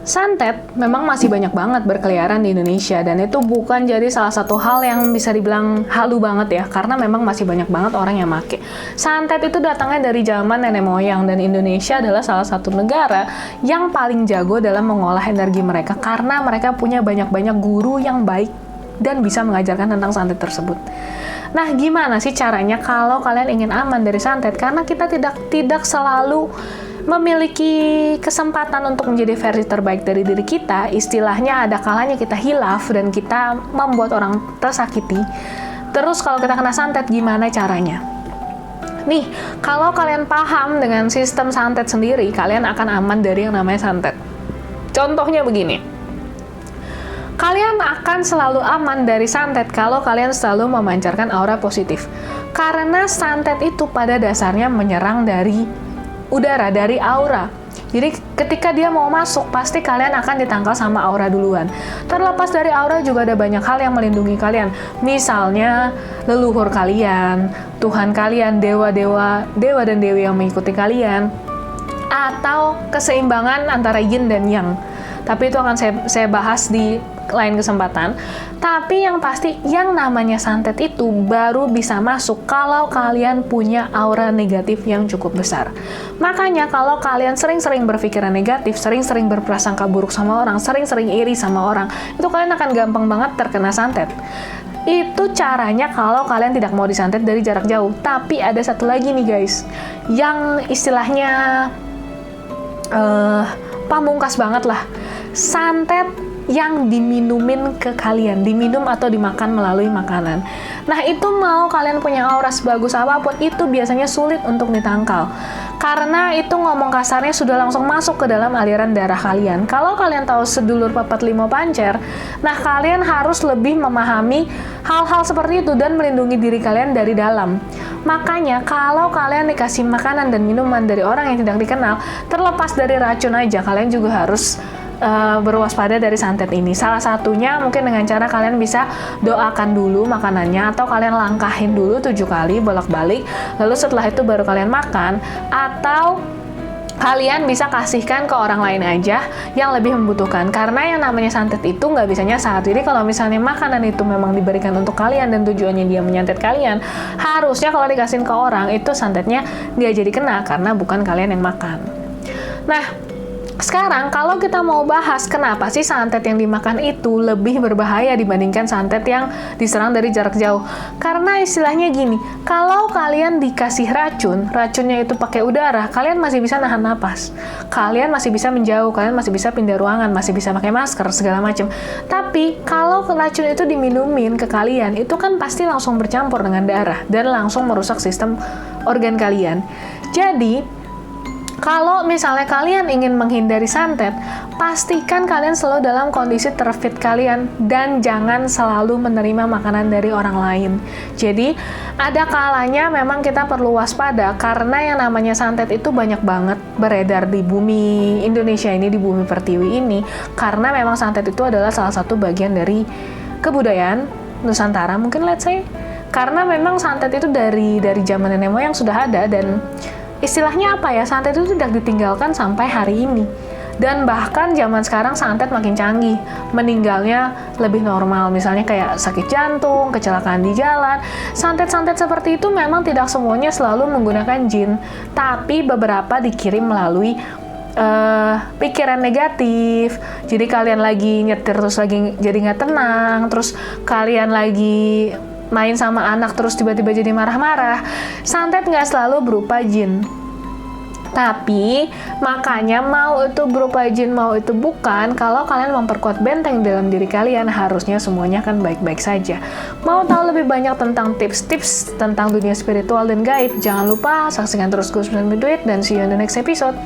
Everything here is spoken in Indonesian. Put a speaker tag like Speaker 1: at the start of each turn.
Speaker 1: Santet memang masih banyak banget berkeliaran di Indonesia dan itu bukan jadi salah satu hal yang bisa dibilang halu banget ya, karena memang masih banyak banget orang yang make. Santet itu datangnya dari zaman nenek moyang dan Indonesia adalah salah satu negara yang paling jago dalam mengolah energi mereka karena mereka punya banyak-banyak guru yang baik dan bisa mengajarkan tentang santet tersebut. Nah, gimana sih caranya kalau kalian ingin aman dari santet? Karena kita tidak selalu memiliki kesempatan untuk menjadi versi terbaik dari diri kita. Istilahnya ada kalanya kita hilaf dan kita membuat orang tersakiti. Terus kalau kita kena santet, gimana caranya? Nih, kalau kalian paham dengan sistem santet sendiri, kalian akan aman dari yang namanya santet. Contohnya begini. Kalian akan selalu aman dari santet kalau kalian selalu memancarkan aura positif. Karena santet itu pada dasarnya menyerang dari udara, dari aura. Jadi ketika dia mau masuk, pasti kalian akan ditangkal sama aura duluan. Terlepas dari aura juga ada banyak hal yang melindungi kalian. Misalnya leluhur kalian, Tuhan kalian, dewa dan dewi yang mengikuti kalian, atau keseimbangan antara yin dan yang. Tapi itu akan saya bahas di lain kesempatan. Tapi yang pasti, yang namanya santet itu baru bisa masuk kalau kalian punya aura negatif yang cukup besar. Makanya kalau kalian sering-sering berpikiran negatif, sering-sering berprasangka buruk sama orang, sering-sering iri sama orang, itu kalian akan gampang banget terkena santet. Itu caranya kalau kalian tidak mau disantet dari jarak jauh. Tapi ada satu lagi nih guys, yang istilahnya pamungkas banget lah. Santet yang diminumin ke kalian, diminum atau dimakan melalui makanan. Nah, itu mau kalian punya aura sebagus apapun, itu biasanya sulit untuk ditangkal. Karena itu ngomong kasarnya sudah langsung masuk ke dalam aliran darah kalian. Kalau kalian tahu sedulur papat limo pancer, nah kalian harus lebih memahami hal-hal seperti itu dan melindungi diri kalian dari dalam. Makanya kalau kalian dikasih makanan dan minuman dari orang yang tidak dikenal, terlepas dari racun aja, kalian juga harus berwaspada dari santet ini. Salah satunya mungkin dengan cara kalian bisa doakan dulu makanannya, atau kalian langkahin dulu 7 kali bolak-balik, lalu setelah itu baru kalian makan, atau kalian bisa kasihkan ke orang lain aja yang lebih membutuhkan. Karena yang namanya santet itu nggak bisa nyasar. Jadi kalau misalnya makanan itu memang diberikan untuk kalian dan tujuannya dia menyantet kalian, harusnya kalau dikasihin ke orang itu santetnya dia jadi kena karena bukan kalian yang makan. Nah, sekarang kalau kita mau bahas kenapa sih santet yang dimakan itu lebih berbahaya dibandingkan santet yang diserang dari jarak jauh. Karena istilahnya gini, kalau kalian dikasih racunnya itu pakai udara, kalian masih bisa nahan napas. Kalian masih bisa menjauh, kalian masih bisa pindah ruangan, masih bisa pakai masker, segala macam. Tapi kalau racun itu diminumin ke kalian, itu kan pasti langsung bercampur dengan darah dan langsung merusak sistem organ kalian. Jadi, kalau misalnya kalian ingin menghindari santet, pastikan kalian selalu dalam kondisi terfit kalian dan jangan selalu menerima makanan dari orang lain. Jadi, ada kalanya memang kita perlu waspada karena yang namanya santet itu banyak banget beredar di bumi Indonesia ini, di bumi pertiwi ini, karena memang santet itu adalah salah satu bagian dari kebudayaan Nusantara, mungkin let's say. Karena memang santet itu dari zaman nenek moyang sudah ada dan istilahnya apa ya, santet itu tidak ditinggalkan sampai hari ini. Dan bahkan zaman sekarang santet makin canggih, meninggalnya lebih normal. Misalnya kayak sakit jantung, kecelakaan di jalan. Santet-santet seperti itu memang tidak semuanya selalu menggunakan jin, tapi beberapa dikirim melalui pikiran negatif. Jadi kalian lagi nyetir terus lagi jadi nggak tenang, terus kalian lagi main sama anak terus tiba-tiba jadi marah-marah. Santet nggak selalu berupa jin. Tapi makanya mau itu berupa jin mau itu bukan, kalau kalian memperkuat benteng dalam diri kalian, harusnya semuanya akan baik-baik saja. Mau tahu lebih banyak tentang tips-tips tentang dunia spiritual dan gaib, jangan lupa saksikan terus Gus Duit dan see you in the next episode.